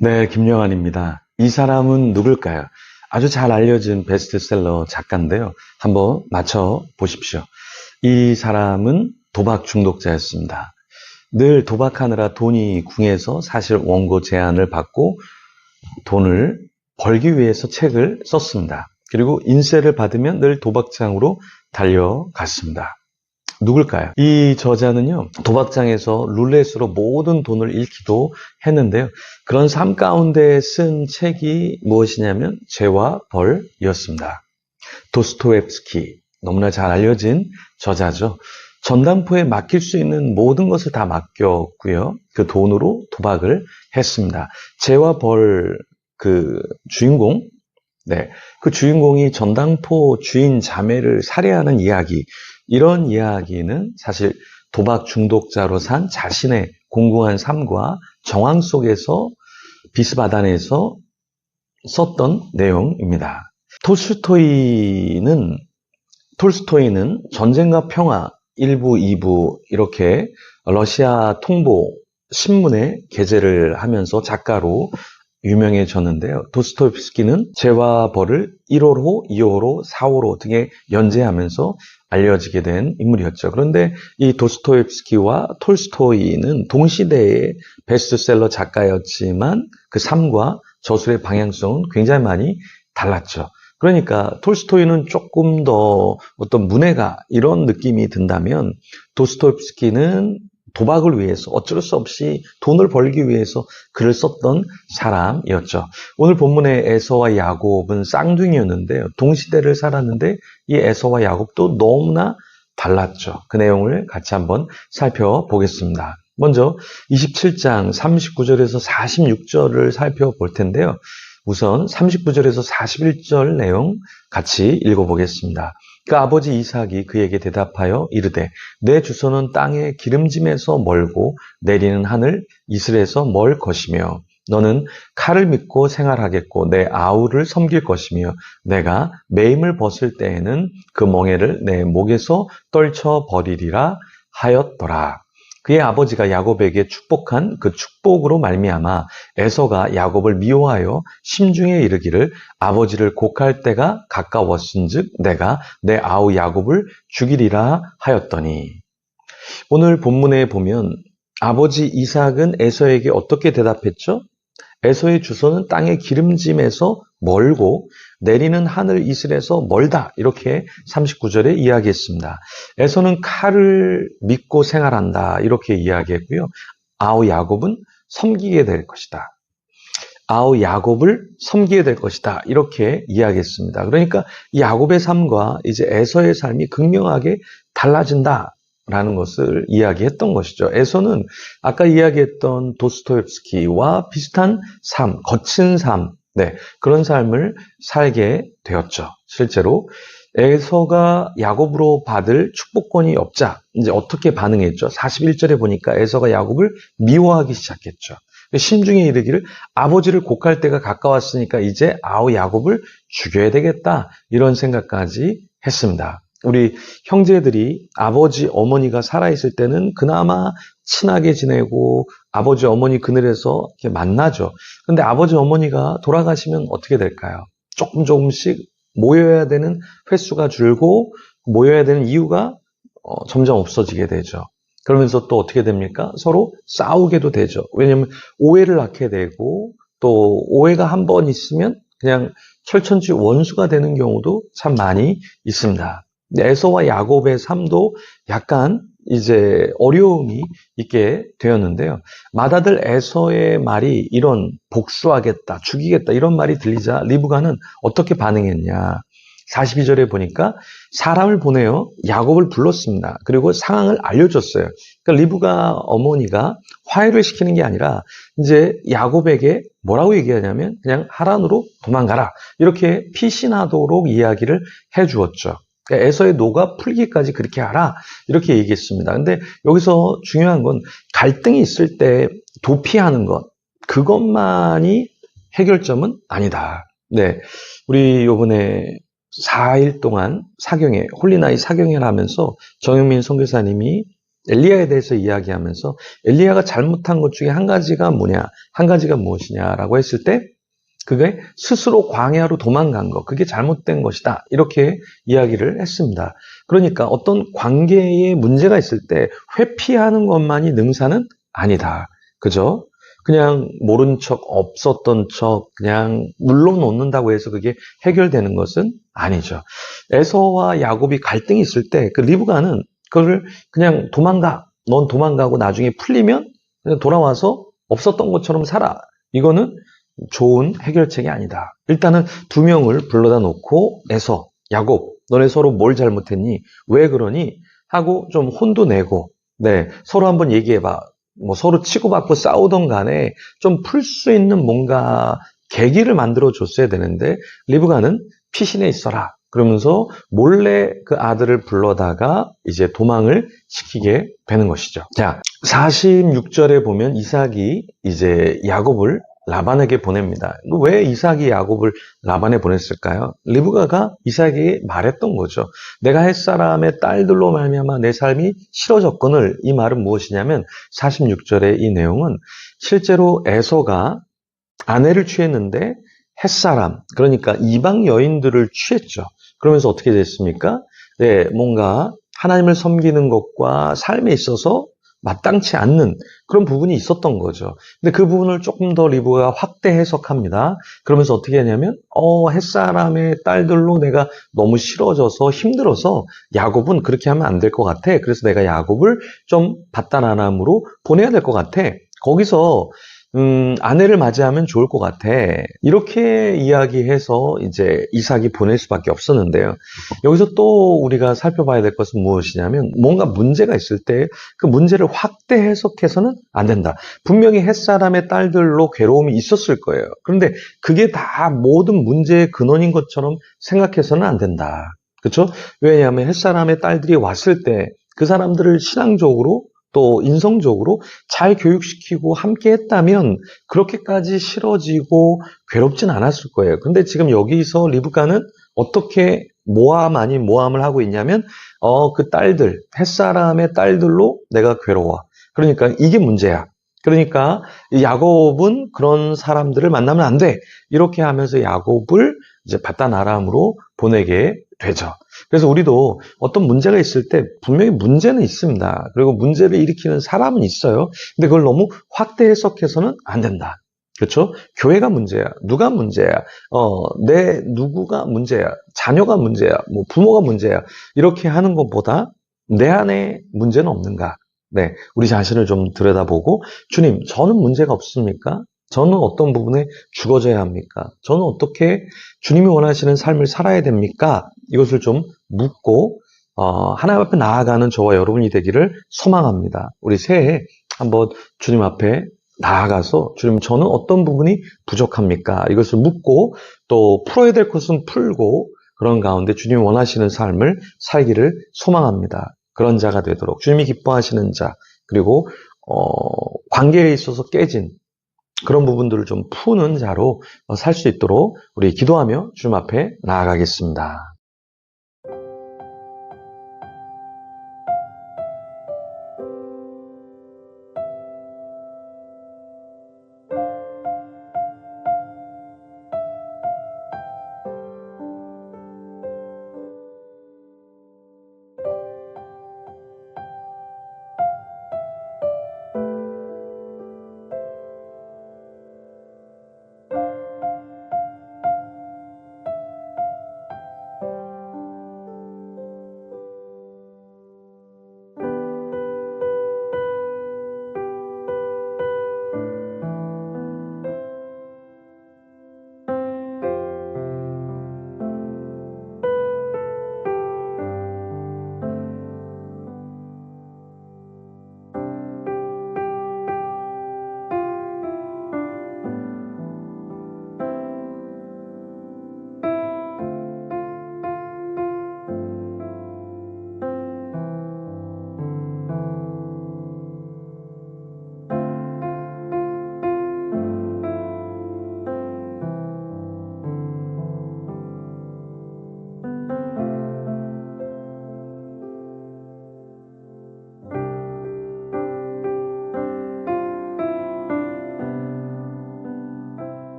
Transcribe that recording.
네, 김영환입니다. 이 사람은 누굴까요? 아주 잘 알려진 베스트셀러 작가인데요. 한번 맞춰 보십시오. 이 사람은 도박 중독자였습니다. 늘 도박하느라 돈이 궁해서 사실 원고 제안을 받고 돈을 벌기 위해서 책을 썼습니다. 그리고 인세를 받으면 늘 도박장으로 달려갔습니다. 누굴까요? 이 저자는요, 도박장에서 룰렛으로 모든 돈을 잃기도 했는데요. 그런 삶 가운데 쓴 책이 무엇이냐면 죄와 벌이었습니다. 도스토옙스키, 너무나 잘 알려진 저자죠. 전당포에 맡길 수 있는 모든 것을 다 맡겼고요. 그 돈으로 도박을 했습니다. 죄와 벌, 그 주인공, 그 주인공이 전당포 주인 자매를 살해하는 이야기, 이런 이야기는 사실 도박 중독자로 산 자신의 공고한 삶과 정황 속에서 비스바단에서 썼던 내용입니다. 톨스토이는 전쟁과 평화 1부, 2부 이렇게 러시아 통보 신문에 게재를 하면서 작가로 유명해졌는데요. 도스토옙스키는 죄와 벌을 1호로, 2호로, 4호로 등에 연재하면서 알려지게 된 인물이었죠. 그런데 이 도스토옙스키와 톨스토이는 동시대의 베스트셀러 작가였지만 그 삶과 저술의 방향성은 굉장히 많이 달랐죠. 그러니까 톨스토이는 조금 더 어떤 문해가 이런 느낌이 든다면 도스토옙스키는 도박을 위해서 어쩔 수 없이 돈을 벌기 위해서 글을 썼던 사람이었죠. 오늘 본문의 에서와 야곱은 쌍둥이였는데요. 동시대를 살았는데 이 에서와 야곱도 너무나 달랐죠. 그 내용을 같이 한번 살펴보겠습니다. 먼저 27장 39절에서 46절을 살펴볼 텐데요. 우선 39절에서 41절 내용 같이 읽어보겠습니다. 그 아버지 이삭이 그에게 대답하여 이르되 내 주소는 땅의 기름짐에서 멀고 내리는 하늘 이슬에서 멀 것이며 너는 칼을 믿고 생활하겠고 내 아우를 섬길 것이며 내가 매임을 벗을 때에는 그 멍에를 내 목에서 떨쳐버리리라 하였더라. 그의 아버지가 야곱에게 축복한 그 축복으로 말미암아 에서가 야곱을 미워하여 심중에 이르기를 아버지를 곡할 때가 가까웠은즉 내가 내 아우 야곱을 죽이리라 하였더니. 오늘 본문에 보면 아버지 이삭은 에서에게 어떻게 대답했죠? 에서의 주소는 땅의 기름짐에서 멀고 내리는 하늘 이슬에서 멀다, 이렇게 39절에 이야기했습니다. 에서는 칼을 믿고 생활한다, 이렇게 이야기했고요. 아우 야곱은 섬기게 될 것이다. 아우 야곱을 섬기게 될 것이다, 이렇게 이야기했습니다. 그러니까 야곱의 삶과 이제 에서의 삶이 극명하게 달라진다 라는 것을 이야기했던 것이죠. 에서는 아까 이야기했던 도스토옙스키와 비슷한 삶, 거친 삶, 그런 삶을 살게 되었죠. 실제로 에서가 야곱으로 받을 축복권이 없자 이제 어떻게 반응했죠? 41절에 보니까 에서가 야곱을 미워하기 시작했죠. 심중에 이르기를 아버지를 곡할 때가 가까웠으니까 이제 아우 야곱을 죽여야 되겠다, 이런 생각까지 했습니다. 우리 형제들이 아버지, 어머니가 살아있을 때는 그나마 친하게 지내고 아버지, 어머니 그늘에서 이렇게 만나죠. 근데 아버지, 어머니가 돌아가시면 어떻게 될까요? 조금씩 모여야 되는 횟수가 줄고 모여야 되는 이유가 점점 없어지게 되죠. 그러면서 또 어떻게 됩니까? 서로 싸우게도 되죠. 왜냐하면 오해를 낳게 되고 또 오해가 한 번 있으면 그냥 철천지 원수가 되는 경우도 참 많이 있습니다. 에서와 야곱의 삶도 약간 이제 어려움이 있게 되었는데요. 맏아들 에서의 말이 이런 복수하겠다, 죽이겠다 이런 말이 들리자 리브가는 어떻게 반응했냐. 42절에 보니까 사람을 보내어 야곱을 불렀습니다. 그리고 상황을 알려줬어요. 그러니까 리브가 어머니가 화해를 시키는 게 아니라 이제 야곱에게 뭐라고 얘기하냐면 그냥 하란으로 도망가라, 이렇게 피신하도록 이야기를 해주었죠. 에서의 노가 풀기까지 그렇게 하라, 이렇게 얘기했습니다. 근데 여기서 중요한 건 갈등이 있을 때 도피하는 것, 그것만이 해결점은 아니다. 우리 요번에 4일 동안 사경회, 홀리나잇 사경회를 하면서 정영민 선교사님이 엘리야에 대해서 이야기하면서 엘리야가 잘못한 것 중에 한 가지가 뭐냐, 한 가지가 무엇이냐라고 했을 때 그게 스스로 광야로 도망간 것, 그게 잘못된 것이다. 이렇게 이야기를 했습니다. 그러니까 어떤 관계에 문제가 있을 때 회피하는 것만이 능사는 아니다. 그죠? 그냥 모른 척, 없었던 척, 그냥 물러놓는다고 해서 그게 해결되는 것은 아니죠. 에서와 야곱이 갈등이 있을 때 그 리브가는 그걸 그냥 도망가. 넌 도망가고 나중에 풀리면 그냥 돌아와서 없었던 것처럼 살아. 이거는 좋은 해결책이 아니다. 일단은 두 명을 불러다 놓고 에서, 야곱, 너네 서로 뭘 잘못했니? 왜 그러니? 하고 좀 혼도 내고, 네, 서로 한번 얘기해봐. 뭐 서로 치고받고 싸우던 간에 좀 풀 수 있는 뭔가 계기를 만들어 줬어야 되는데 리브가는 피신해 있어라. 그러면서 몰래 그 아들을 불러다가 이제 도망을 시키게 되는 것이죠. 자, 46절에 보면 이삭이 이제 야곱을 라반에게 보냅니다. 왜 이삭이 야곱을 라반에 보냈을까요? 리브가가 이삭에게 말했던 거죠. 내가 햇사람의 딸들로 말미암아 내 삶이 싫어졌거늘. 이 말은 무엇이냐면 46절의 이 내용은 실제로 에서가 아내를 취했는데 햇사람, 그러니까 이방 여인들을 취했죠. 그러면서 어떻게 됐습니까? 네, 뭔가 하나님을 섬기는 것과 삶에 있어서 마땅치 않는 그런 부분이 있었던 거죠. 근데 그 부분을 조금 더 리브가 확대 해석합니다. 그러면서 어떻게 하냐면 햇사람의 딸들로 내가 너무 싫어져서 힘들어서 야곱은 그렇게 하면 안 될 것 같아. 그래서 내가 야곱을 좀 바다나람으로 보내야 될 것 같아. 거기서 아내를 맞이하면 좋을 것 같아. 이렇게 이야기해서 이제 이삭이 보낼 수밖에 없었는데요. 여기서 또 우리가 살펴봐야 될 것은 무엇이냐면 뭔가 문제가 있을 때 그 문제를 확대 해석해서는 안 된다. 분명히 햇사람의 딸들로 괴로움이 있었을 거예요. 그런데 그게 다 모든 문제의 근원인 것처럼 생각해서는 안 된다. 그렇죠? 왜냐하면 햇사람의 딸들이 왔을 때 그 사람들을 신앙적으로 또 인성적으로 잘 교육시키고 함께 했다면 그렇게까지 싫어지고 괴롭진 않았을 거예요. 근데 지금 여기서 리브가는 어떻게 모함 아닌 모함을 하고 있냐면 그 딸들, 햇사람의 딸들로 내가 괴로워. 그러니까 이게 문제야. 그러니까 야곱은 그런 사람들을 만나면 안 돼. 이렇게 하면서 야곱을 이제 바단 아람으로 보내게 되죠. 그래서 우리도 어떤 문제가 있을 때 분명히 문제는 있습니다. 그리고 문제를 일으키는 사람은 있어요. 근데 그걸 너무 확대 해석해서는 안 된다. 그렇죠? 교회가 문제야. 누가 문제야? 내 누구가 문제야? 자녀가 문제야? 뭐 부모가 문제야? 이렇게 하는 것보다 내 안에 문제는 없는가? 네, 우리 자신을 좀 들여다보고 주님, 저는 문제가 없습니까? 저는 어떤 부분에 죽어져야 합니까? 저는 어떻게 주님이 원하시는 삶을 살아야 됩니까? 이것을 좀 묻고 하나님 앞에 나아가는 저와 여러분이 되기를 소망합니다. 우리 새해 한번 주님 앞에 나아가서 주님, 저는 어떤 부분이 부족합니까? 이것을 묻고 또 풀어야 될 것은 풀고 그런 가운데 주님이 원하시는 삶을 살기를 소망합니다. 그런 자가 되도록 주님이 기뻐하시는 자, 그리고 관계에 있어서 깨진 그런 부분들을 좀 푸는 자로 살 수 있도록 우리 기도하며 주님 앞에 나아가겠습니다.